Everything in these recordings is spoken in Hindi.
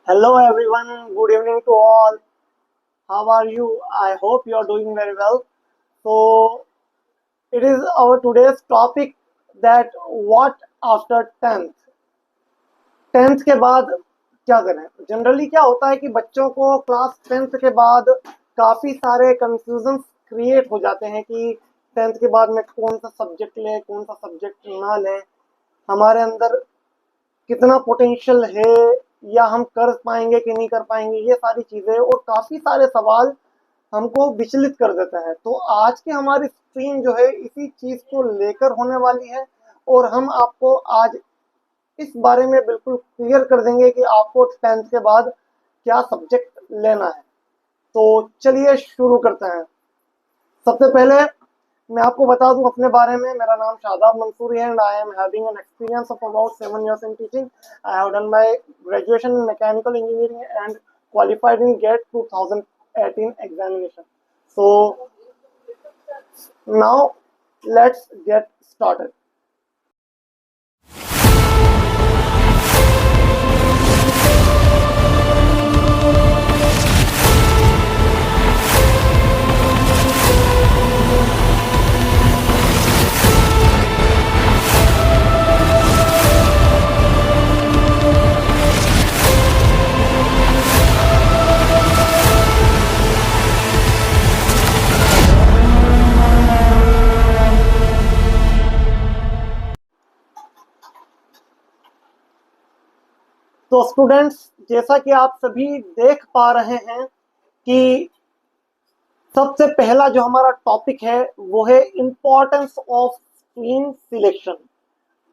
Hello everyone, good evening to all. How are you? I hope you are doing very well. So, it is our today's topic that what after 10th? 10th के बाद क्या करें? जनरली क्या होता है कि बच्चों को क्लास 10th के बाद काफ़ी सारे कंफ्यूजन क्रिएट हो जाते हैं कि 10th के बाद मैं कौन सा सब्जेक्ट लें, कौन सा सब्जेक्ट ना लें, हमारे अंदर कितना पोटेंशियल है या हम कर पाएंगे कि नहीं कर पाएंगे, ये सारी चीज़ें और काफ़ी सारे सवाल हमको विचलित कर देते हैं। तो आज की हमारी स्ट्रीम जो है इसी चीज़ को लेकर होने वाली है और हम आपको आज इस बारे में बिल्कुल क्लियर कर देंगे कि आपको 10th के बाद क्या सब्जेक्ट लेना है। तो चलिए शुरू करते हैं। सबसे पहले मैं आपको बता दूं अपने बारे में, मेरा नाम शादाब मंसूरी है and I am having an experience of about 7 years in teaching. I have done my graduation in mechanical engineering and qualified in GATE 2018 examination. So now let's get started. तो स्टूडेंट्स, जैसा कि आप सभी देख पा रहे हैं कि सबसे पहला जो हमारा टॉपिक है वो है इम्पोर्टेंस ऑफ स्ट्रीम सिलेक्शन।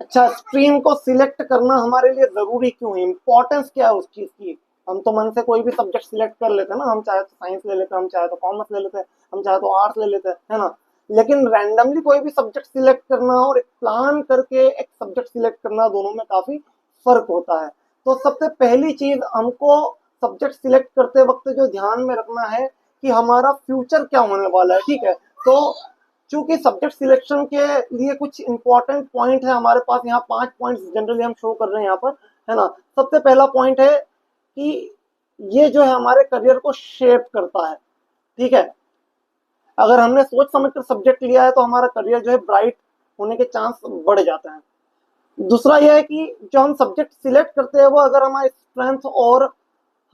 अच्छा, स्ट्रीम को सिलेक्ट करना हमारे लिए जरूरी क्यों है, इम्पोर्टेंस क्या है उस चीज की। हम तो मन से कोई भी सब्जेक्ट सिलेक्ट कर लेते हैं ना, हम चाहे तो साइंस ले लेते हैं, हम चाहे तो कॉमर्स ले लेते हैं, हम चाहे तो आर्ट्स ले लेते हैं, है ना। लेकिन रैंडमली कोई भी सब्जेक्ट सिलेक्ट करना और एक प्लान करके एक सब्जेक्ट सिलेक्ट करना, दोनों में काफी फर्क होता है। तो सबसे पहली चीज हमको सब्जेक्ट सिलेक्ट करते वक्त जो ध्यान में रखना है कि हमारा फ्यूचर क्या होने वाला है, ठीक है। तो चूंकि सब्जेक्ट सिलेक्शन के लिए कुछ इंपॉर्टेंट पॉइंट है हमारे पास, यहाँ 5 पॉइंट्स जनरली हम शो कर रहे हैं यहाँ पर, है ना। सबसे पहला पॉइंट है कि ये जो है हमारे करियर को शेप करता है, ठीक है। अगर हमने सोच समझ कर सब्जेक्ट लिया है तो हमारा करियर जो है ब्राइट होने के चांस बढ़ जाते हैं। दूसरा यह है कि जो हम सब्जेक्ट सिलेक्ट करते हैं वो अगर हमारी स्ट्रेंथ और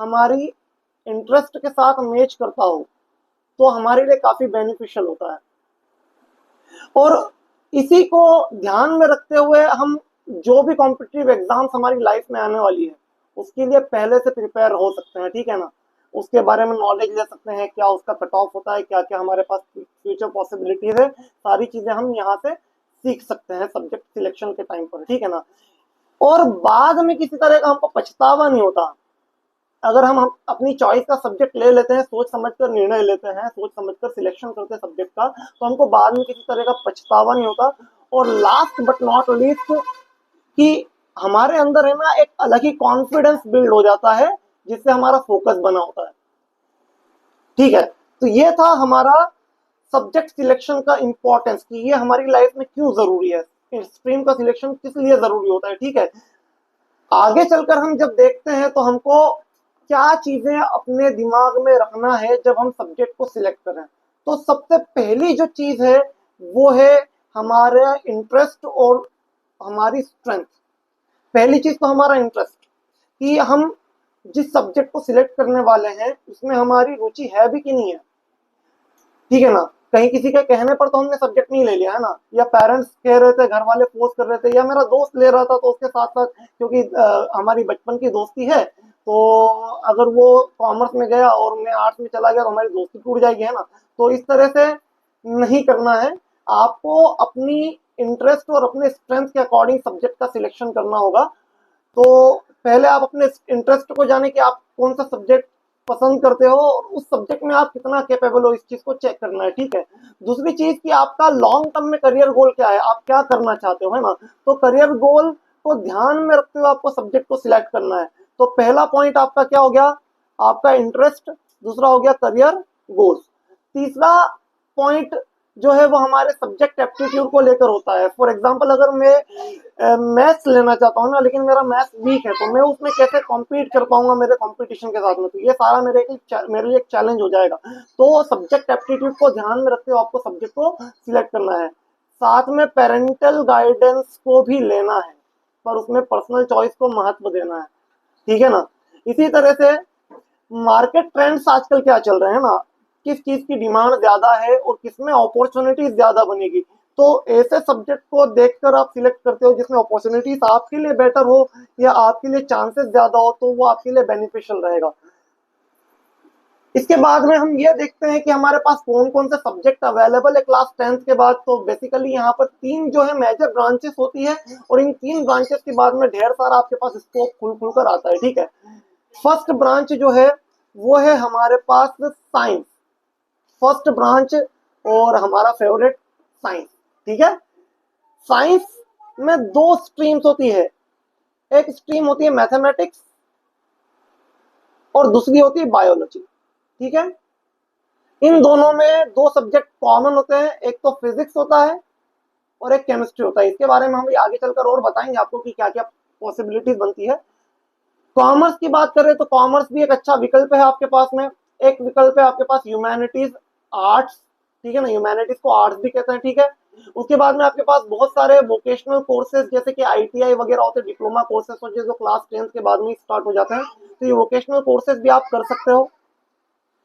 हमारी इंटरेस्ट के साथ मैच करता हो तो हमारे लिए काफी बेनिफिशियल होता है। और इसी को ध्यान में रखते हुए हम जो भी कॉम्पिटिटिव एग्जाम्स हमारी लाइफ में आने वाली है उसके लिए पहले से प्रिपेयर हो सकते हैं, ठीक है ना। उसके बारे में नॉलेज ले सकते हैं, क्या उसका कट ऑफ होता है, क्या क्या हमारे पास फ्यूचर पॉसिबिलिटीज है, सारी चीजें हम यहाँ से सीख सकते हैं सब्जेक्ट सिलेक्शन के टाइम पर, ठीक है ना। और बाद में किसी तरह का हमको पछतावा नहीं होता अगर हम अपनी चॉइस का सब्जेक्ट ले लेते हैं, सोच समझकर निर्णय लेते हैं, सोच समझकर सिलेक्शन करते हैं सब्जेक्ट का, तो हमको बाद में किसी तरह का पछतावा नहीं होता। और लास्ट बट नॉट लीस्ट कि हमारे अंदर है ना एक अलग ही कॉन्फिडेंस बिल्ड हो जाता है जिससे हमारा फोकस बना होता है, ठीक है। तो ये था हमारा सब्जेक्ट सिलेक्शन का इंपॉर्टेंस कि ये हमारी लाइफ में क्यों जरूरी है, स्ट्रीम का सिलेक्शन किस लिए जरूरी होता है, ठीक है। आगे चलकर हम जब देखते हैं तो हमको क्या चीजें अपने दिमाग में रखना है जब हम सब्जेक्ट को सिलेक्ट करें। तो सबसे पहली जो चीज है वो है हमारा इंटरेस्ट और हमारी स्ट्रेंथ। पहली चीज तो हमारा इंटरेस्ट कि हम जिस सब्जेक्ट को सिलेक्ट करने वाले हैं उसमें हमारी रुचि है भी कि नहीं है, ठीक है ना। कहीं किसी के कहने पर तो हमने सब्जेक्ट नहीं ले लिया है ना, या पेरेंट्स कह रहे थे, घर वाले फोर्स कर रहे थे, या मेरा दोस्त ले रहा था तो उसके साथ साथ क्योंकि हमारी बचपन की दोस्ती है तो अगर वो कॉमर्स में गया और मैं आर्ट्स में चला गया तो हमारी दोस्ती टूट जाएगी, है ना। तो इस तरह से नहीं करना है, आपको अपनी इंटरेस्ट और अपने स्ट्रेंथ के अकॉर्डिंग सब्जेक्ट का सिलेक्शन करना होगा। तो पहले आप अपने इंटरेस्ट को जाने कि आप कौन सा सब्जेक्ट पसंद करते हो और उस सब्जेक्ट में आप कितना कैपेबल हो, इस चीज को चेक करना है, ठीक है। दूसरी चीज कि आपका लॉन्ग टर्म में करियर गोल क्या है, आप क्या करना चाहते हो, है ना। तो करियर गोल को ध्यान में रखते हुए आपको सब्जेक्ट को सिलेक्ट करना है। तो पहला पॉइंट आपका क्या हो गया, आपका इंटरेस्ट। दूसरा हो गया करियर गोल्स। तीसरा पॉइंट जो है वो हमारे सब्जेक्ट एप्टीट्यूड को लेकर होता है। फॉर एग्जांपल अगर मैं मैथ्स लेना चाहता हूँ ना, लेकिन मेरा मैथ्स वीक है, तो मैं उसमें कैसे कॉम्पीट कर पाऊंगा मेरे कंपटीशन के साथ में, तो ये सारा मेरे लिए एक चैलेंज हो जाएगा। तो सब्जेक्ट एप्टीट्यूड को ध्यान में रखते हुए आपको सब्जेक्ट को सिलेक्ट करना है। साथ में पेरेंटल गाइडेंस को भी लेना है, पर उसमें पर्सनल चॉइस को महत्व देना है, ठीक है ना। इसी तरह से मार्केट ट्रेंड्स आजकल क्या चल रहे हैं ना, किस चीज की डिमांड ज्यादा है और किसमें अपॉर्चुनिटीज ज्यादा बनेगी, तो ऐसे सब्जेक्ट को देखकर आप सिलेक्ट करते हो जिसमें अपॉर्चुनिटीज आपके लिए बेटर हो या आपके लिए चांसेस ज्यादा हो, तो वो आपके लिए बेनिफिशियल रहेगा। इसके बाद में हम ये देखते हैं कि हमारे पास कौन कौन से सब्जेक्ट अवेलेबल है क्लास 10th के बाद। तो बेसिकली यहाँ पर तीन जो है मेजर ब्रांचेस होती है, और इन तीन ब्रांचेस के बाद में ढेर सारा आपके पास स्कोप खुल खुल कर आता है, ठीक है। फर्स्ट ब्रांच जो है वो है हमारे पास साइंस, फर्स्ट ब्रांच और हमारा फेवरेट साइंस, ठीक है। साइंस में दो स्ट्रीम्स होती है, एक स्ट्रीम होती है मैथमेटिक्स और दूसरी होती है बायोलॉजी, ठीक है। इन दोनों में दो सब्जेक्ट कॉमन होते हैं, एक तो फिजिक्स होता है और एक केमिस्ट्री होता है। इसके बारे में हम आगे चलकर और बताएंगे आपको कि क्या क्या पॉसिबिलिटीज बनती है। कॉमर्स की बात करें तो कॉमर्स भी एक अच्छा विकल्प है आपके पास में। एक विकल्प है आपके पास ह्यूमैनिटीज आर्ट्स, ठीक है ना, ह्यूमैनिटीज को आर्ट्स भी कहते हैं, ठीक है। उसके बाद में आपके पास बहुत सारे वोकेशनल कोर्सेज जैसे कि आईटीआई वगैरह होते हैं, डिप्लोमा कोर्सेज होते हैं जो क्लास 10 के बाद में स्टार्ट हो जाते हैं, तो ये वोकेशनल कोर्सेज भी आप कर सकते हो,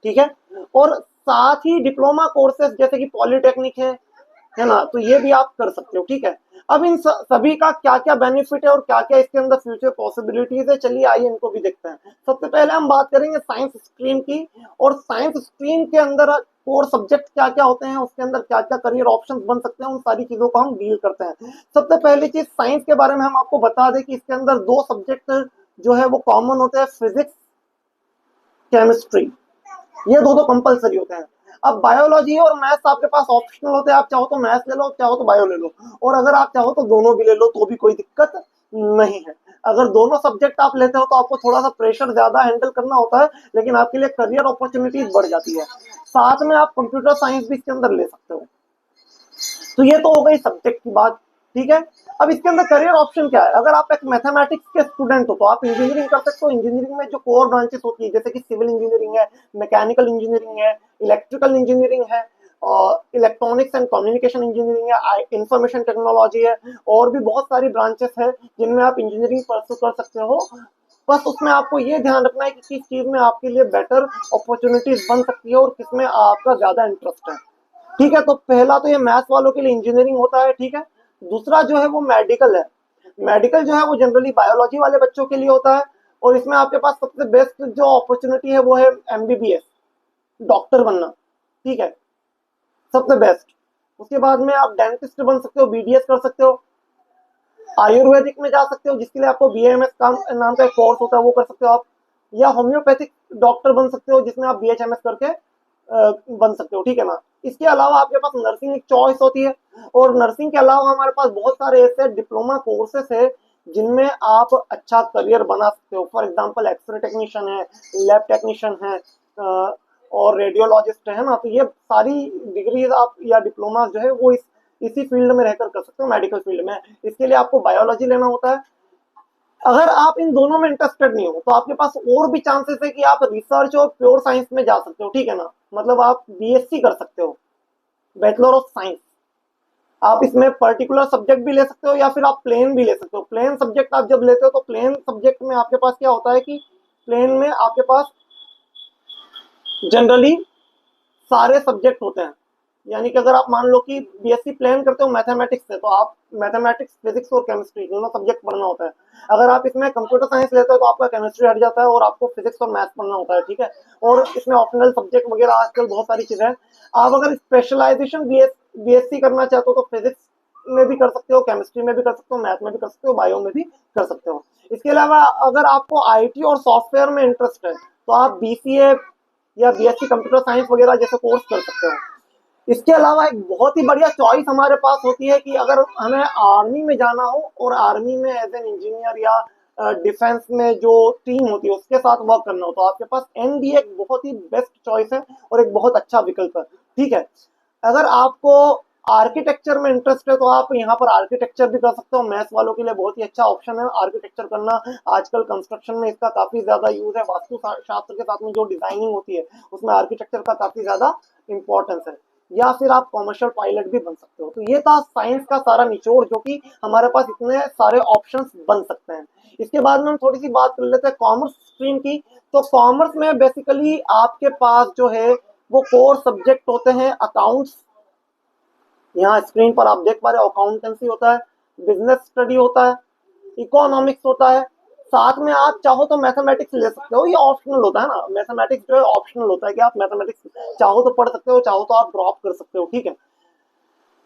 ठीक है। और साथ ही डिप्लोमा कोर्सेज जैसे कि पॉलिटेक्निक है ना, तो ये भी आप कर सकते हो, ठीक है। अब इन सभी का क्या क्या बेनिफिट है और क्या क्या इसके अंदर फ्यूचर पॉसिबिलिटीज है, चलिए आइए इनको भी देखते हैं। सबसे पहले हम बात करेंगे साइंस स्ट्रीम की, और साइंस स्ट्रीम के अंदर कोर सब्जेक्ट क्या क्या होते हैं, उसके अंदर क्या क्या करियर ऑप्शंस बन सकते हैं, उन सारी चीजों को हम डील करते हैं। सबसे पहली चीज साइंस के बारे में हम आपको बता दें कि इसके अंदर दो सब्जेक्ट जो है वो कॉमन होते हैं, फिजिक्स केमिस्ट्री, ये दो दो कंपलसरी होते हैं। अब बायोलॉजी और मैथ्स आपके पास ऑप्शनल होते हैं, आप चाहो तो मैथ्स ले लो, चाहो तो बायो ले लो, और अगर आप चाहो तो दोनों भी ले लो तो भी कोई दिक्कत नहीं है। अगर दोनों सब्जेक्ट आप लेते हो तो आपको थोड़ा सा प्रेशर ज्यादा हैंडल करना होता है, लेकिन आपके लिए करियर अपॉर्चुनिटीज बढ़ जाती है। साथ में आप कंप्यूटर साइंस भी इसके अंदर ले सकते हो। तो ये तो हो गई सब्जेक्ट की बात, ठीक है। अब इसके अंदर करियर ऑप्शन क्या है, अगर आप एक मैथमेटिक्स के स्टूडेंट हो तो आप इंजीनियरिंग कर सकते हो। इंजीनियरिंग में जो कोर ब्रांचेस होती है जैसे कि सिविल इंजीनियरिंग है, मैकेनिकल इंजीनियरिंग है, इलेक्ट्रिकल इंजीनियरिंग है, और इलेक्ट्रॉनिक्स एंड कम्युनिकेशन इंजीनियरिंग है, इंफॉर्मेशन टेक्नोलॉजी है, और भी बहुत सारी ब्रांचेस है जिनमें आप इंजीनियरिंग परस्यू कर सकते हो। बस उसमें आपको ये ध्यान रखना है कि किस चीज में आपके लिए बेटर अपॉर्चुनिटीज बन सकती है और किसमें आपका ज्यादा इंटरेस्ट है, ठीक है। तो पहला तो ये मैथ्स वालों के लिए इंजीनियरिंग होता है, ठीक है। दूसरा जो है वो मेडिकल है। मेडिकल जो है वो जनरली बायोलॉजी वाले बच्चों के लिए होता है, और इसमें आपके पास सबसे बेस्ट जो अपॉर्चुनिटी है वो है एमबीबीएस, डॉक्टर बनना, ठीक है, सबसे बेस्ट। उसके बाद में आप डेंटिस्ट बन सकते हो, बीडीएस कर सकते हो, आयुर्वेदिक में जा सकते हो जिसके लिए आपको बीएमएस का नाम का एक कोर्स होता है वो कर सकते हो आप, या होम्योपैथिक डॉक्टर बन सकते हो जिसमें आप बीएचएमएस करके बन सकते हो, ठीक है ना। इसके अलावा आपके पास नर्सिंग एक चॉइस होती है, और नर्सिंग के अलावा हमारे पास बहुत सारे ऐसे डिप्लोमा कोर्सेस है जिनमें आप अच्छा करियर बना सकते हो। फॉर एग्जांपल एक्सरे टेक्नीशियन है, लैब टेक्नीशियन है, और रेडियोलॉजिस्ट है ना, तो ये सारी डिग्रीज आप या डिप्लोमा जो है वो इसी फील्ड में रहकर कर सकते हो, मेडिकल फील्ड में। इसके लिए आपको बायोलॉजी लेना होता है। अगर आप इन दोनों में इंटरेस्टेड नहीं हो तो आपके पास और भी चांसेस है कि आप रिसर्च और प्योर साइंस में जा सकते हो, ठीक है ना। मतलब आप बीएससी कर सकते हो, बैचलर ऑफ साइंस। आप इसमें पर्टिकुलर सब्जेक्ट भी ले सकते हो या फिर आप प्लेन भी ले सकते हो। प्लेन सब्जेक्ट आप जब लेते हो तो प्लेन सब्जेक्ट में आपके पास क्या होता है कि प्लेन में आपके पास जनरली सारे सब्जेक्ट होते हैं। यानी कि अगर आप मान लो कि बीएससी प्लान करते हो मैथमेटिक्स से, तो आप मैथमेटिक्स फिजिक्स और केमिस्ट्री दोनों सब्जेक्ट पढ़ना होता है। अगर आप इसमें कंप्यूटर साइंस लेते हो तो आपका केमिस्ट्री हट जाता है और आपको फिजिक्स और मैथ्स पढ़ना होता है, ठीक है। और इसमें ऑप्शनल सब्जेक्ट वगैरह आजकल बहुत सारी चीजें हैं। आप अगर स्पेशलाइजेशन बीएससी करना चाहते हो तो फिजिक्स में भी कर सकते हो, केमिस्ट्री में भी कर सकते हो, मैथ में भी कर सकते हो, बायो में भी कर सकते हो। इसके अलावा अगर आपको आईटी और सॉफ्टवेयर में इंटरेस्ट है तो आप बीसीए या बीएससी कंप्यूटर साइंस वगैरह जैसे कोर्स कर सकते हो। इसके अलावा एक बहुत ही बढ़िया चॉइस हमारे पास होती है कि अगर हमें आर्मी में जाना हो और आर्मी में एज एन इंजीनियर या डिफेंस में जो टीम होती है उसके साथ वर्क करना हो, तो आपके पास एनडीए एक बहुत ही बेस्ट चॉइस है और एक बहुत अच्छा विकल्प है, ठीक है। अगर आपको आर्किटेक्चर में इंटरेस्ट है तो आप यहाँ पर आर्किटेक्चर भी कर सकते हो। मैथ्स वालों के लिए बहुत ही अच्छा ऑप्शन है आर्किटेक्चर करना। आजकल कंस्ट्रक्शन में इसका काफी ज्यादा यूज है। वास्तु शास्त्र के साथ में जो डिजाइनिंग होती है उसमें आर्किटेक्चर का काफी ज्यादा इंपॉर्टेंस है। या फिर आप कॉमर्शियल पायलट भी बन सकते हो। तो ये था साइंस का सारा निचोड़, जो कि हमारे पास इतने सारे ऑप्शंस बन सकते हैं। इसके बाद में हम थोड़ी सी बात कर लेते हैं कॉमर्स स्ट्रीम की। तो कॉमर्स में बेसिकली आपके पास जो है वो कोर सब्जेक्ट होते हैं अकाउंट्स, यहाँ स्क्रीन पर आप देख पा रहे हो अकाउंटेंसी होता है, बिजनेस स्टडी होता है, इकोनॉमिक्स होता है, साथ में आप चाहो तो मैथमेटिक्स ले सकते हो। ये ऑप्शनल होता है ना, मैथमेटिक्स जो है ऑप्शनल होता है कि आप मैथमेटिक्स चाहो तो पढ़ सकते हो, चाहो तो आप ड्रॉप कर सकते हो, ठीक है।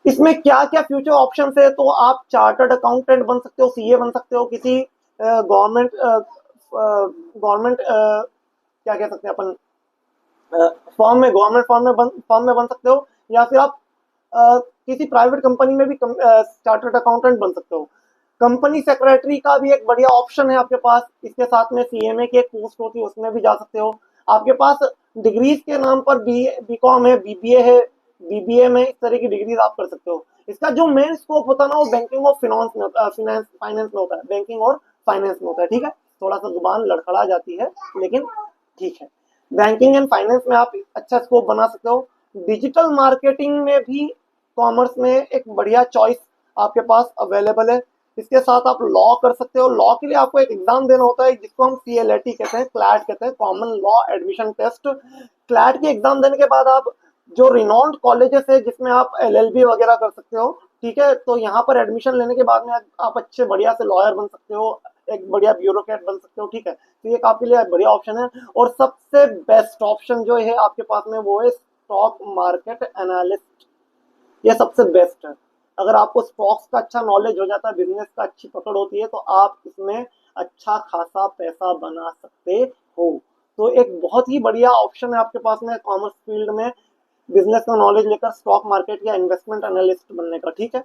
इसमें क्या क्या फ्यूचर ऑप्शन है, तो आप चार्टर्ड अकाउंटेंट बन सकते हो, सीए बन सकते हो, किसी गवर्नमेंट गवर्नमेंट क्या कह सकते हैं अपन फॉर्म में, गवर्नमेंट फॉर्म में बन सकते हो, या फिर आप किसी प्राइवेट कंपनी में भी चार्टर्ड अकाउंटेंट बन सकते हो। कंपनी सेक्रेटरी का भी एक बढ़िया ऑप्शन है आपके पास। इसके साथ में सीएमए की एक पोस्ट होती है, उसमें भी जा सकते हो। आपके पास डिग्रीज के नाम पर बीकॉम है, बीबीए है, बीबीए में इस तरह की डिग्रीज आप कर सकते हो। इसका जो मेन स्कोप होता है ना वो बैंकिंग और फिनेंस में फाइनेंस में होता है, बैंकिंग और फाइनेंस में होता है, ठीक है। थोड़ा सा जुबान लड़खड़ा जाती है लेकिन ठीक है। बैंकिंग एंड फाइनेंस में आप अच्छा स्कोप बना सकते हो। डिजिटल मार्केटिंग में भी कॉमर्स में एक बढ़िया चॉइस आपके पास अवेलेबल है। इसके साथ आप लॉ कर सकते हो। लॉ के लिए आपको एक एग्जाम देना होता है जिसको हम CLAT कहते हैं, क्लैट कहते हैं, common law admission test. CLAT की एग्जाम देने के बाद आप जो रिनॉन्ड कॉलेजेस है जिसमें आप LLB वगैरह कर सकते हो, ठीक है। तो यहाँ पर एडमिशन लेने के बाद में आप अच्छे बढ़िया से लॉयर बन सकते हो, एक बढ़िया ब्यूरोक्रेट बन सकते हो, ठीक है। तो ये आपके लिए बढ़िया ऑप्शन है। और सबसे बेस्ट ऑप्शन जो है आपके पास में वो है स्टॉक मार्केट एनालिस्ट। ये सबसे बेस्ट है। अगर आपको स्टॉक्स का अच्छा नॉलेज हो जाता है, बिजनेस का अच्छी पकड़ होती है, तो आप इसमें अच्छा खासा पैसा बना सकते हो। तो एक बहुत ही बढ़िया ऑप्शन है आपके पास में कॉमर्स फील्ड में बिजनेस का नॉलेज लेकर स्टॉक मार्केट या इन्वेस्टमेंट एनालिस्ट बनने का, ठीक है।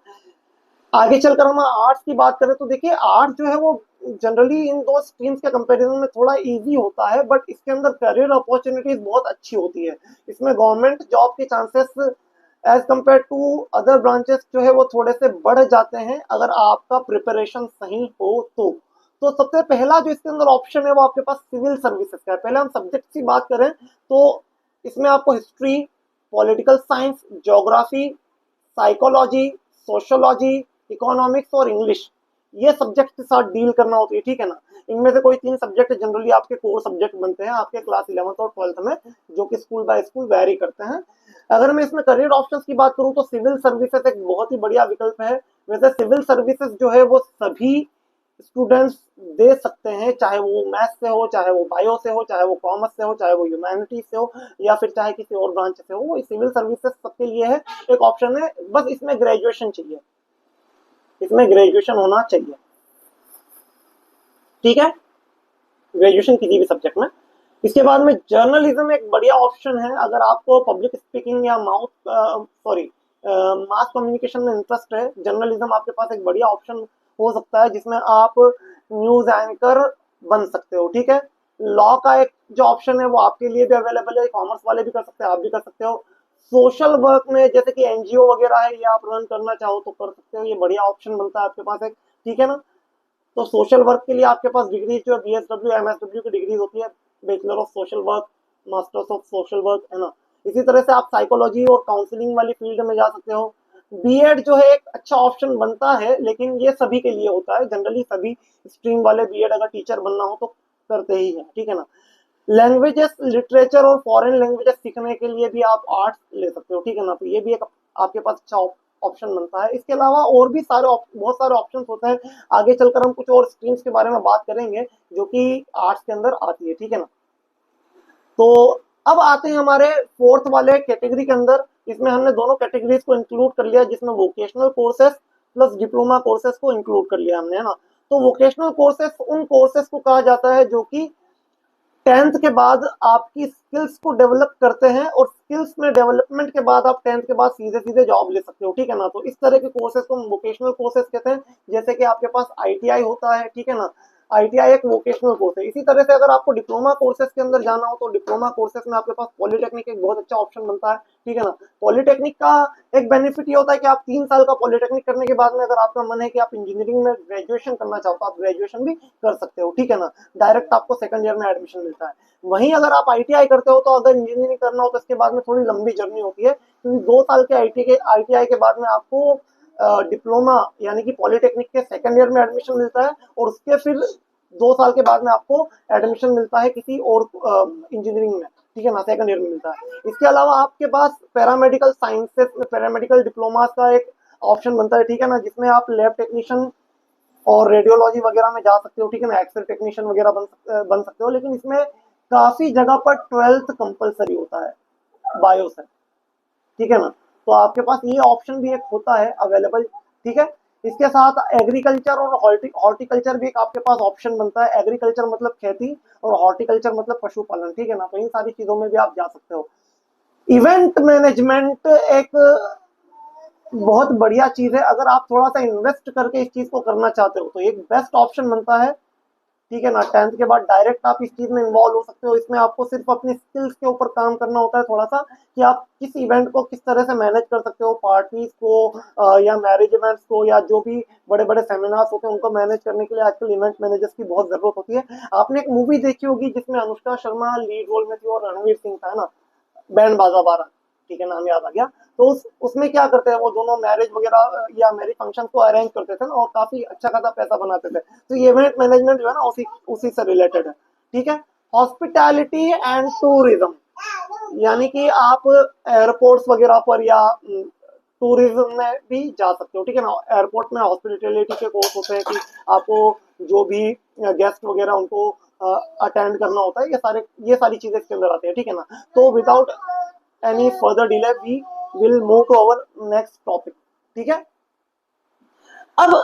आगे चलकर हम आर्ट्स की बात करें तो देखिए आर्ट्स जो है वो जनरली इन दो स्ट्रीम्स के कंपैरिजन में थोड़ा इजी होता है, बट इसके अंदर करियर अपॉर्चुनिटीज बहुत अच्छी होती है। इसमें गवर्नमेंट जॉब के chances as compare to other branches जो है वो थोड़े से बढ़ जाते हैं अगर आपका प्रिपरेशन सही हो तो सबसे पहला जो इसके अंदर ऑप्शन है वो आपके पास सिविल सर्विसेज का है। पहले हम सब्जेक्ट की बात करें तो इसमें आपको history, political science, geography, psychology, sociology, economics और इंग्लिश, ये सब्जेक्ट के साथ डील करना होती है, ठीक है ना। इनमें से कोई 3 सब्जेक्ट जनरली आपके कोर सब्जेक्ट बनते हैं आपके क्लास 11th और 12th में, जो कि स्कूल बाय स्कूल वेरी करते हैं। अगर मैं इसमें करियर ऑप्शंस की बात करूं तो सिविल सर्विसेज एक बहुत ही बढ़िया विकल्प है। वैसे सिविल सर्विसेज जो है वो सभी स्टूडेंट्स दे सकते हैं, चाहे वो मैथ्स से हो, चाहे वो बायो से हो, चाहे वो कॉमर्स से हो, चाहे वो ह्यूमैनिटीज से हो, या फिर चाहे किसी और ब्रांच से हो, सिविल सर्विसेज सबके लिए है, एक ऑप्शन है। बस इसमें ग्रेजुएशन चाहिए, इसमें ग्रेजुएशन होना चाहिए, ठीक है, ग्रेजुएशन किसी भी सब्जेक्ट में। इसके बाद में जर्नलिज्म एक बढ़िया ऑप्शन है। अगर आपको पब्लिक स्पीकिंग या मास कम्युनिकेशन में इंटरेस्ट है, जर्नलिज्म आपके पास एक बढ़िया ऑप्शन हो सकता है जिसमें आप न्यूज एंकर बन सकते हो, ठीक है। लॉ का एक जो ऑप्शन है वो आपके लिए भी अवेलेबल है, कॉमर्स वाले भी कर सकते हैं, आप भी कर सकते हो। सोशल वर्क में जैसे कि एनजीओ वगैरह है, ये आप रन करना चाहो तो कर सकते हो, ये बढ़िया ऑप्शन बनता है आपके पास एक, ठीक है ना। तो सोशल वर्क के लिए आपके पास डिग्रीज जो BSW MSW की डिग्रीज होती है, bachelor of social work, masters of social work, है ना। इसी तरह से आप साइकोलॉजी और काउंसलिंग वाली फील्ड में जा सकते हो। बीएड जो है एक अच्छा ऑप्शन बनता है, लेकिन ये सभी के लिए होता है, जनरली सभी स्ट्रीम वाले बीएड अगर टीचर बनना हो तो करते ही है, ठीक है ना। लैंग्वेजेस, लिटरेचर और फॉरेन लैंग्वेजेस सीखने के लिए भी आप आर्ट्स ले सकते हो, ठीक है ना। तो ये भी एक आपके पास अच्छा ऑप्शन बनता है। इसके अलावा और भी बहुत सारे ऑप्शंस होते हैं। आगे चलकर हम कुछ और स्ट्रीम्स के बारे में बात करेंगे जो कि आर्ट्स के अंदर आती है, ठीक है ना। तो अब आते हैं हमारे फोर्थ वाले कैटेगरी के अंदर। इसमें हमने दोनों कैटेगरीज को इंक्लूड कर लिया, जिसमें vocational courses plus diploma courses को इंक्लूड कर लिया हमने, है ना। तो वोकेशनल कोर्सेस उन कोर्सेस को कहा जाता है जो कि 10th के बाद आपकी स्किल्स को डेवलप करते हैं, और स्किल्स में डेवलपमेंट के बाद आप 10th के बाद सीधे सीधे जॉब ले सकते हो, ठीक है ना। तो इस तरह के कोर्सेज को वोकेशनल कोर्सेज कहते हैं। जैसे कि आपके पास ITI होता है, ठीक है ना, आईटीआई एक वोकेशनल कोर्स है। इसी तरह से अगर आपको डिप्लोमा कोर्सेज के अंदर जाना हो तो डिप्लोमा कोर्सेज में आपके पास पॉलिटेक्निक एक बहुत अच्छा ऑप्शन बनता है, ठीक है ना। पॉलिटेक्निक का एक बेनिफिट ये होता है कि आप 3 साल का पॉलिटेक्निक करने के बाद में अगर आपका मन है कि आप इंजीनियरिंग में ग्रेजुएशन करना चाहते हो, आप ग्रेजुएशन भी कर सकते हो, ठीक है ना। डायरेक्ट आपको सेकंड ईयर में एडमिशन मिलता है। वहीं अगर आप आईटीआई करते हो तो अगर इंजीनियरिंग करना हो तो इसके बाद में थोड़ी लंबी जर्नी होती है, क्योंकि 2 साल के आईटीआई के बाद में आपको डिप्लोमा यानी कि पॉलिटेक्निक के सेकंड ईयर में एडमिशन मिलता है, और उसके फिर 2 साल के बाद में आपको एडमिशन मिलता है किसी और इंजीनियरिंग में, ठीक है ना, सेकंड ईयर में मिलता है। इसके अलावा आपके पास पैरामेडिकल साइंसेस में पैरामेडिकल डिप्लोमा का एक ऑप्शन बनता है, ठीक है ना, जिसमें आप लैब टेक्नीशियन और रेडियोलॉजी वगैरह में जा सकते हो, ठीक है ना, एक्सरे बन बन सकते हो। लेकिन इसमें काफी जगह पर 12th कंपलसरी होता है बायो से, ठीक है ना। तो आपके पास ये ऑप्शन भी एक होता है अवेलेबल, ठीक है। इसके साथ एग्रीकल्चर और हॉर्टिकल्चर भी एक आपके पास ऑप्शन बनता है। एग्रीकल्चर मतलब खेती और हॉर्टिकल्चर मतलब पशुपालन, ठीक है ना। तो इन सारी चीजों में भी आप जा सकते हो। इवेंट मैनेजमेंट एक बहुत बढ़िया चीज है। अगर आप थोड़ा सा इन्वेस्ट करके इस चीज को करना चाहते हो तो एक बेस्ट ऑप्शन बनता है, ठीक है ना। 10th के बाद डायरेक्ट आप इस चीज में इन्वॉल्व हो सकते हो। इसमें आपको सिर्फ अपनी स्किल्स के ऊपर काम करना होता है थोड़ा सा, कि आप किस इवेंट को किस तरह से मैनेज कर सकते हो, पार्टीज को या मैरिज इवेंट्स को, या जो भी बड़े बड़े सेमिनार्स होते हैं उनको मैनेज करने के लिए आजकल इवेंट मैनेजर्स की बहुत जरूरत होती है। आपने एक मूवी देखी होगी जिसमें अनुष्का शर्मा लीड रोल में थी और रणवीर सिंह था ना, बैंड बाजा बारा, ठीक है, नाम याद आ गया। तो उसमें क्या करते हैं वो दोनों, मैरिज वगैरह या मैरिज फंक्शन को अरेंज करते थे ना, और काफी अच्छा खासा पैसा बनाते थे। तो ये इवेंट मैनेजमेंट जो है ना उसी उसी से रिलेटेड है, ठीक है। हॉस्पिटैलिटी एंड टूरिज्म, यानी कि आप एयरपोर्ट्स वगैरह पर या टूरिज्म में भी जा सकते हो, ठीक है ना। एयरपोर्ट में हॉस्पिटैलिटी के कोर्स होते हैं कि आपको जो भी गेस्ट वगैरह उनको अटेंड करना होता है, ये सारी चीजें इसके अंदर आती है, ठीक है ना। तो without any further delay we will move to our next topic, ठीक है। अब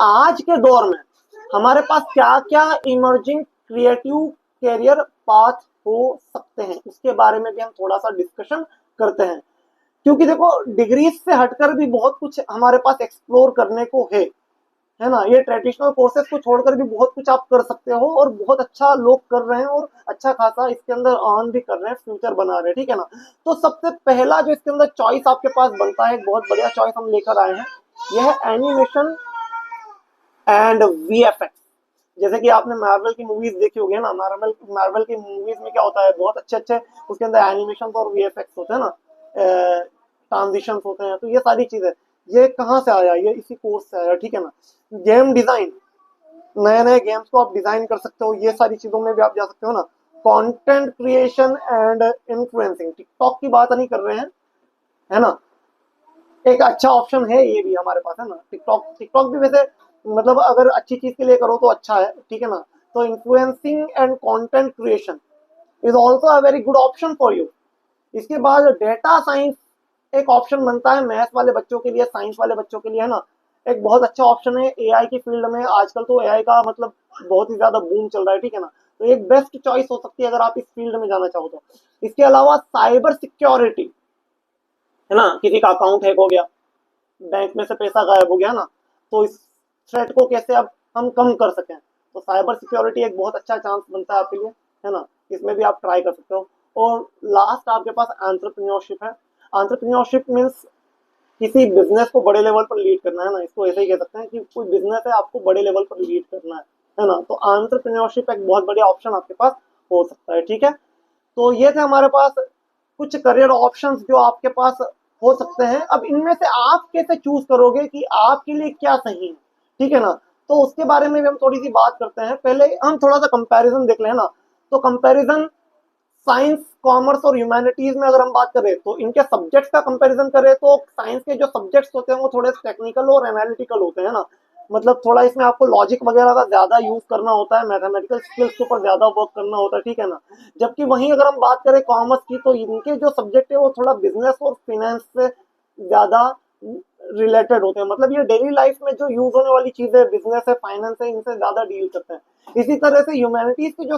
आज के दौर में हमारे पास क्या क्या इमर्जिंग क्रिएटिव कैरियर पाथ हो सकते हैं, उसके बारे में भी हम थोड़ा सा डिस्कशन करते हैं। क्योंकि देखो डिग्रीज से हटकर भी बहुत कुछ हमारे पास एक्सप्लोर करने को है ना। ये ट्रेडिशनल कोर्सेज को छोड़कर भी बहुत कुछ आप कर सकते हो, और बहुत अच्छा लोग कर रहे हैं और अच्छा खासा इसके अंदर अर्न भी कर रहे हैं, फ्यूचर बना रहे हैं, ठीक है ना। तो सबसे पहला जो इसके अंदर चॉइस आपके पास बनता है, एक बहुत बढ़िया चॉइस हम लेकर आए हैं, यह है एनिमेशन एंड वीएफएक्स। जैसे कि आपने मार्वल की मूवीज देखी होगी ना, मार्वल की मूवीज में क्या होता है, बहुत अच्छे अच्छे उसके अंदर एनिमेशन और वीएफएक्स होते हैं ना, ट्रांजिशन होते हैं। तो ये सारी चीजें ये कहाँ से आया, ये इसी कोर्स से आया, ठीक है ना। गेम डिजाइन, नए नए गेम्स को आप डिजाइन कर सकते हो, ये सारी चीजों में भी आप जा सकते हो ना। Content creation and influencing, TikTok की बात नहीं कर रहे हैं, है ना। एक अच्छा ऑप्शन है ये भी हमारे पास, है ना। टिकटॉक टिकटॉक भी वैसे मतलब अगर अच्छी चीज के लिए करो तो अच्छा है, ठीक है ना। तो influencing and content creation is also a very good option for you. इसके बाद डेटा साइंस एक ऑप्शन बनता है, मैथ्स वाले बच्चों के लिए, साइंस वाले बच्चों के लिए, है ना। एक बहुत अच्छा ऑप्शन है एआई की फील्ड में। आजकल तो एआई का मतलब बहुत ही ज्यादा बूम चल रहा है, ठीक है ना। तो एक बेस्ट चॉइस हो सकती है अगर आप इस फील्ड में जाना चाहो तो। इसके अलावा साइबर सिक्योरिटी, है ना, किसी का अकाउंट हैक हो गया, बैंक में से पैसा गायब हो गया ना, तो इस थ्रेट को कैसे अब हम कम कर सकें, तो साइबर सिक्योरिटी एक बहुत अच्छा चांस बनता है आपके लिए, है ना। इसमें भी आप ट्राई कर सकते हो। और लास्ट आपके पास एंटरप्रेन्योरशिप है। एंटरप्रेन्योरशिप मीन्स किसी बिजनेस को बड़े लेवल पर लीड करना, है ना। इसको ऐसे ही कह सकते हैं कि कोई बिजनेस है, आपको बड़े लेवल पर लीड करना है ना। तो एंटरप्रेन्योरशिप एक बहुत बढ़िया ऑप्शन आपके पास हो सकता है, ठीक है। तो ये थे हमारे पास कुछ करियर ऑप्शंस जो आपके पास हो सकते हैं। अब इनमें से आप कैसे चूज करोगे कि आपके लिए क्या सही है, ठीक है ना। तो उसके बारे में भी हम थोड़ी सी बात करते हैं। पहले हम थोड़ा सा कंपैरिजन देख लें ना। तो कंपैरिजन साइंस, कॉमर्स और ह्यूमैनिटीज में अगर हम बात करें तो इनके सब्जेक्ट्स का कंपैरिजन करें तो साइंस के जो सब्जेक्ट्स होते हैं वो थोड़े टेक्निकल और एनालिटिकल होते हैं ना। मतलब थोड़ा इसमें आपको लॉजिक वगैरह का ज्यादा यूज करना होता है, मैथमेटिकल स्किल्स के ऊपर ज्यादा वर्क करना होता है, ठीक है ना। जबकि वहीं अगर हम बात करें कॉमर्स की तो इनके जो सब्जेक्ट है वो थोड़ा बिजनेस और फिनेंस से ज्यादा रिलेटेड होते हैं। मतलब ये डेली लाइफ में जो यूज होने वाली चीजें, बिजनेस है, फाइनेंस है, इनसे ज्यादा डील करते हैं। इसी तरह से ह्यूमैनिटीज के जो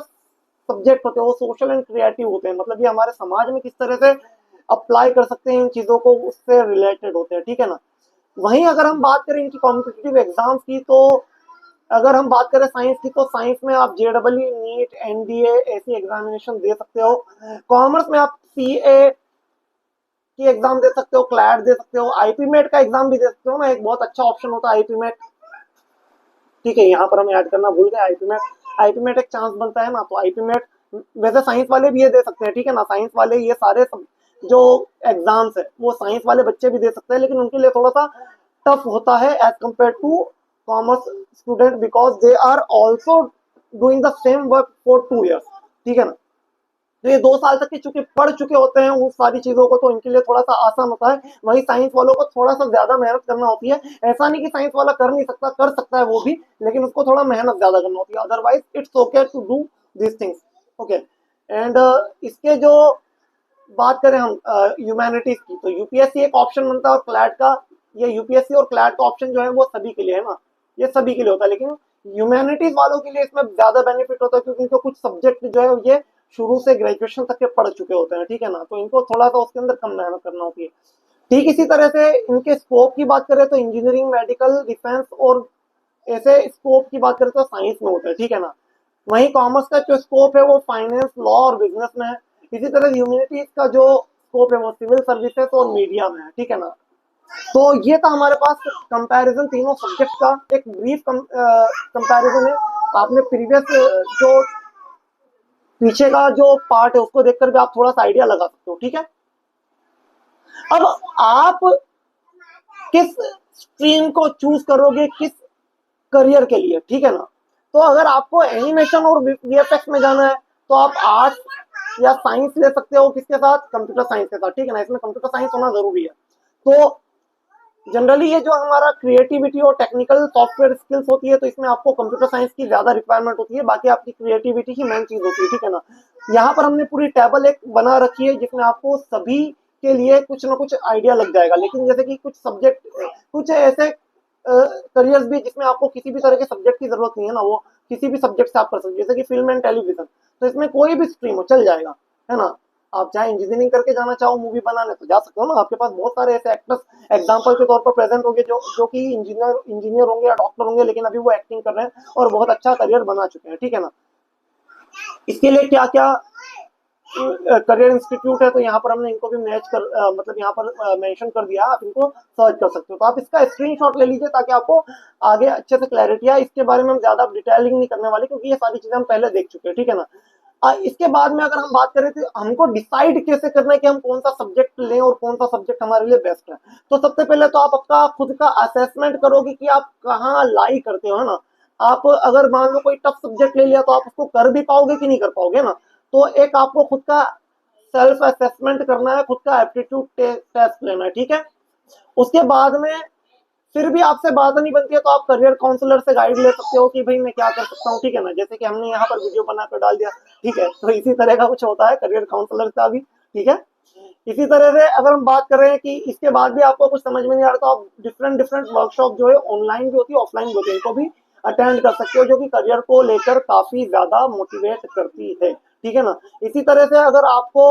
सब्जेक्ट होते हैं वो सोशल एंड क्रिएटिव होते हैं। मतलब ये हमारे समाज में किस तरह से अप्लाई कर सकते हैं इन चीजों को, उससे रिलेटेड होते हैं, ठीक है ना। वहीं अगर हम बात करें इनकी कॉम्पिटिटिव एग्जाम्स की तो अगर हम बात करें साइंस की, तो साइंस में आप जेडबलई, नीट, एनडीए ऐसी एग्जामिनेशन दे सकते हो। कॉमर्स में आप सीए की एग्जाम दे सकते हो, क्लैट दे सकते हो, आईपीमेट का एग्जाम भी दे सकते हो ना, एक बहुत अच्छा ऑप्शन होता है आईपीमेट। ठीक है, यहाँ पर हम ऐड करना भूल गए आईपीमेट। आईपीमेट एक चांस बनता है ना, तो आईपीमेट वैसे साइंस वाले भी ये दे सकते हैं, ठीक है ना, साइंस वाले ये सारे जो एग्जाम्स है वो साइंस वाले बच्चे भी दे सकते हैं, लेकिन उनके लिए थोड़ा सा टफ होता है as compare to commerce student, because they are also doing the same work for 2 years। ठीक है ना, तो ये 2 साल तक के चूंकि पढ़ चुके होते हैं उस सारी चीजों को, तो इनके लिए थोड़ा सा आसान होता है। वही साइंस वालों को थोड़ा सा ज्यादा मेहनत करना होती है। ऐसा नहीं कि साइंस वाला कर नहीं सकता, कर सकता है वो भी, लेकिन उसको थोड़ा मेहनत ज्यादा करना होती है। Otherwise it's okay to do this things. Okay, and इसके जो बात करें हम ह्यूमैनिटीज की, तो यूपीएससी एक ऑप्शन बनता है, और क्लैट का, ये यूपीएससी और क्लैट का ऑप्शन जो है वो सभी के लिए है ना, ये सभी के लिए होता है, लेकिन ह्यूमैनिटीज वालों के लिए इसमें ज्यादा बेनिफिट होता है, क्योंकि इनको कुछ सब्जेक्ट जो है ये शुरू से ग्रेजुएशन तक के पढ़ चुके होते हैं। ठीक है ना, तो इनको थोड़ा सा उसके अंदर कम मेहनत करना होती है। ठीक इसी तरह से इनके स्कोप की बात करें तो इंजीनियरिंग, मेडिकल, डिफेंस और ऐसे स्कोप की बात करें तो साइंस में होता है। ठीक है ना, वहीं कॉमर्स का जो स्कोप है वो फाइनेंस, लॉ और बिजनेस में है। इसी तरह ह्यूमैनिटीज का जो स्कोप है वो सिविल सर्विसेज और मीडिया में है। ठीक है ना, तो ये था हमारे पास कंपैरिजन तीनों सब्जेक्ट का, एक ब्रीफ कंपैरिजन है। आपने प्रीवियस जो पीछे का जो पार्ट है उसको देखकर भी आप थोड़ा सा आइडिया लगा सकते हो। ठीक है, अब आप किस स्ट्रीम को चूज करोगे किस करियर के लिए, ठीक है ना, तो अगर आपको एनिमेशन और वीएफएक्स में जाना है तो आप आर्ट्स या साइंस ले सकते हो, किसके साथ, कंप्यूटर साइंस के साथ। ठीक है ना, इसमें कंप्यूटर साइंस होना जरूरी है। तो जनरली ये जो हमारा क्रिएटिविटी और टेक्निकल सॉफ्टवेयर स्किल्स होती है, तो इसमें आपको कंप्यूटर साइंस की ज्यादा रिक्वायरमेंट होती है, बाकी आपकी क्रिएटिविटी ही मेन चीज होती है। ठीक है ना, यहाँ पर हमने पूरी टेबल एक बना रखी है जिसमें आपको सभी के लिए कुछ ना कुछ आइडिया लग जाएगा, लेकिन जैसे कि कुछ सब्जेक्ट, कुछ ऐसे करियर्स भी जिसमें आपको किसी भी तरह के सब्जेक्ट की जरूरत नहीं है ना, वो किसी भी सब्जेक्ट से आप कर सकते हैं, जैसे कि फिल्म एंड टेलीविजन, तो इसमें कोई भी स्ट्रीम हो चल जाएगा, है ना। आप चाहे इंजीनियरिंग करके जाना चाहो मूवी बनाने तो जा सकते हो ना, आपके पास बहुत सारे ऐसे एक्टर्स एग्जाम्पल के तौर पर प्रेजेंट होंगे जो कि इंजीनियर होंगे या डॉक्टर होंगे, लेकिन अभी वो एक्टिंग कर रहे हैं और बहुत अच्छा करियर बना चुके हैं। ठीक है ना, इसके लिए क्या क्या करियर इंस्टीट्यूट है, तो यहाँ पर हमने इनको भी मैच कर मतलब यहाँ पर मेंशन कर दिया, आप इनको सर्च कर सकते हो। तो आप इसका स्क्रीनशॉट ले लीजिए ताकि आपको आगे अच्छे से क्लैरिटी आए। इसके बारे में हम ज्यादा डिटेलिंग नहीं करने वाले, क्योंकि ये सारी चीजें हम पहले देख चुके हैं। ठीक है ना, इसके बाद में अगर हम बात करें तो हमको डिसाइड कैसे करना है कि हम कौन सा सब्जेक्ट लें और कौन सा सब्जेक्ट हमारे लिए बेस्ट है। तो सबसे पहले तो आप आपका खुद का असेसमेंट करोगे कि आप कहाँ लाई करते हो, है ना। आप अगर मान लो कोई टफ सब्जेक्ट ले लिया तो आप उसको कर भी पाओगे कि नहीं कर पाओगे ना। तो एक आपको खुद का सेल्फ असेसमेंट करना है, खुद का एप्टीट्यूड टेस्ट लेना है। ठीक है, उसके बाद में फिर भी आपसे बात नहीं बनती है तो आप करियर काउंसलर से गाइड ले सकते हो कि भाई मैं क्या कर सकता हूँ। ठीक है ना, जैसे कि हमने यहाँ पर वीडियो बनाकर डाल दिया। ठीक है, तो इसी तरह का कुछ होता है करियर काउंसलर का भी। ठीक है, इसी तरह से अगर हम बात कर रहे हैं कि इसके बाद भी आपको कुछ समझ में नहीं आ रहा, तो आप डिफरेंट डिफरेंट वर्कशॉप जो है ऑनलाइन भी होती है, ऑफलाइन भी होती है, इनको भी अटेंड कर सकते हो, जो कि करियर को लेकर काफी ज्यादा मोटिवेट करती है। ठीक है ना, इसी तरह से अगर आपको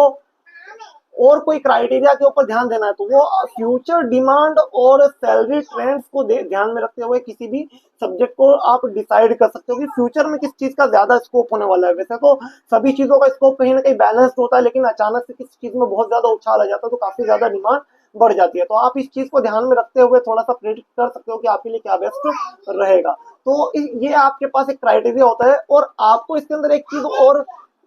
और कोई क्राइटेरिया के ऊपर ध्यान देना है तो वो फ्यूचर डिमांड और सैलरी ट्रेंड्स को ध्यान में रखते हुए किसी भी सब्जेक्ट को आप डिसाइड कर सकते हो कि फ्यूचर में किस चीज का ज्यादा स्कोप होने वाला है। वैसे तो सभी चीजों का स्कोप कहीं ना कहीं बैलेंस्ड होता है, लेकिन अचानक से किसी चीज में बहुत ज्यादा उछाल आ जाता है तो काफी ज्यादा डिमांड बढ़ जाती है। तो आप इस चीज को ध्यान में रखते हुए थोड़ा सा प्रेडिक्ट कर सकते हो कि आपके लिए क्या बेस्ट रहेगा। तो ये आपके पास एक क्राइटेरिया होता है, और आपको इसके अंदर एक चीज और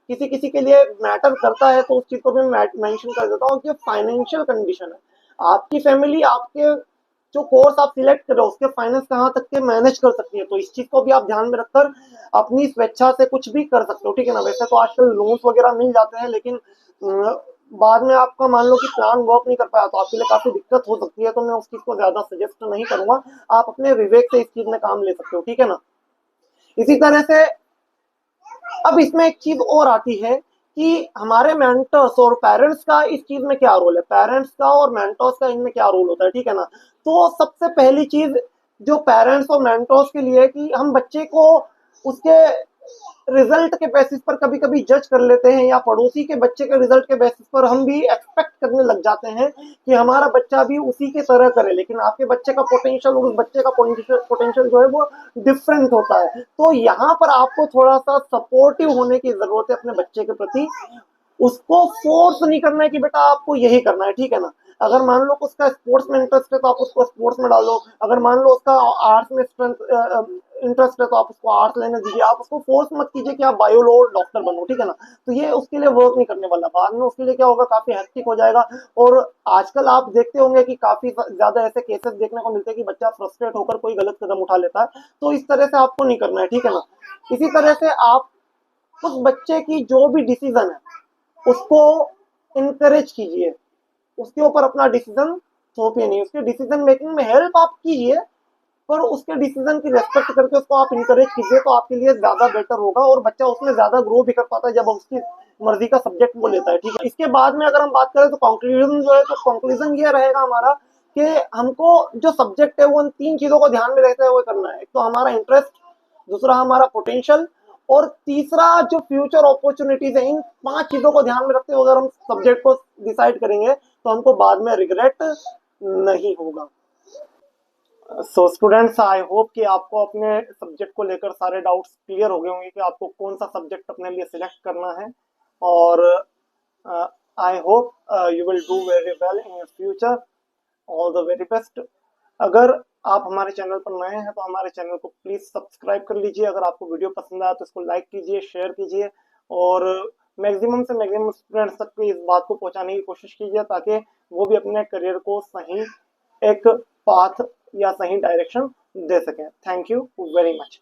किसी किसी के लिए मैटर करता है, तो उस चीज को भी मेंशन कर देता हूँ कि फाइनेंशियल कंडीशन है। आपकी फैमिली आपके जो कोर्स आप सिलेक्ट कर रहे हो उसके फाइनेंस कहाँ तक के मैनेज कर सकती है, तो इस चीज को भी आप ध्यान में रखकर अपनी स्वेच्छा से कुछ भी कर सकते हो। ठीक है ना, वैसे तो आजकल लोन्स वगैरह मिल जाते हैं, लेकिन बाद में आपका मान लो कि प्लान वर्क नहीं कर पाया तो आपके लिए काफी दिक्कत हो सकती है, तो मैं उस चीज को ज्यादा सजेस्ट नहीं करूंगा। आप अपने विवेक से इस चीज में काम ले सकते हो। ठीक है ना, इसी तरह से अब इसमें एक चीज और आती है कि हमारे मेंटर्स और पेरेंट्स का इस चीज में क्या रोल है, पेरेंट्स का और मेंटर्स का इनमें क्या रोल होता है। ठीक है ना, तो सबसे पहली चीज जो पेरेंट्स और मेंटर्स के लिए कि हम बच्चे को उसके रिजल्ट के बेसिस पर कभी कभी जज कर लेते हैं, या पड़ोसी के बच्चे के रिजल्ट के बेसिस पर हम भी एक्सपेक्ट करने लग जाते हैं कि हमारा बच्चा भी उसी के तरह करे, लेकिन आपके बच्चे का पोटेंशियल और उस बच्चे का पोटेंशियल जो है वो डिफरेंट होता है। तो यहाँ पर आपको थोड़ा सा सपोर्टिव होने की जरूरत है अपने बच्चे के प्रति। उसको फोर्स नहीं करना है कि बेटा आपको यही करना है, ठीक है ना। अगर मान लो उसका स्पोर्ट्स में इंटरेस्ट है तो आप उसको स्पोर्ट्स में डालो, अगर मान लो उसका आर्ट्स में इंटरेस्ट है तो आप उसको आर्ट्स लेने दीजिए। आप उसको फोर्स मत कीजिए कि आप बायो लो डॉक्टर बनो, ठीक है ना। तो ये उसके लिए वर्क नहीं करने वाला, बाद में उसके लिए क्या होगा, काफी हेक्टिक हो जाएगा। और आजकल आप देखते होंगे कि काफी ज्यादा ऐसे केसेस देखने को मिलते हैं कि बच्चा फ्रस्ट्रेट होकर कोई गलत कदम उठा लेता है। तो इस तरह से आपको नहीं करना है, ठीक है ना। इसी तरह से आप उस बच्चे की जो भी डिसीजन है उसको इनकरेज कीजिए, उसके ऊपर अपना डिसीजन थोपिए नहीं, उसके डिसीजन मेकिंग में हेल्प आप कीजिए, पर उसके डिसीजन की रेस्पेक्ट करके उसको आप इनकरेज कीजिए, तो आपके लिए ज्यादा बेटर होगा और बच्चा उसमें ज्यादा ग्रो भी कर पाता है जब उसकी मर्जी का सब्जेक्ट वो लेता है, ठीक है। इसके बाद में अगर हम बात करें तो कंक्लूजन जो है, तो कंक्लूजन ये रहेगा हमारा कि हमको जो सब्जेक्ट है वो उन तीन चीजों को ध्यान में रखते हुए करना है। एक तो हमारा इंटरेस्ट, दूसरा हमारा पोटेंशियल, और तीसरा जो फ्यूचर अपॉर्चुनिटीज है। इन पांच चीजों को ध्यान में रखते हुए अगर हम सब्जेक्ट को डिसाइड करेंगे तो हमको बाद में रिग्रेट नहीं होगा। सो स्टूडेंट्स, आई होप कि आपको अपने सब्जेक्ट को लेकर सारे डाउट्स क्लियर हो गए होंगे कि आपको कौन सा सब्जेक्ट अपने लिए सिलेक्ट करना है। और I hope you will do very well in your future. All the very best. अगर आप हमारे चैनल पर नए हैं तो हमारे चैनल को प्लीज सब्सक्राइब कर लीजिए। अगर आपको वीडियो पसंद आया तो इसको लाइक कीजिए, शेयर कीजिए, और मैक्सिमम से मैक्सिमम स्टूडेंट्स तक इस बात को पहुंचाने की कोशिश कीजिए ताकि वो भी अपने करियर को सही एक पाथ या सही डायरेक्शन दे सकें। Thank you very much.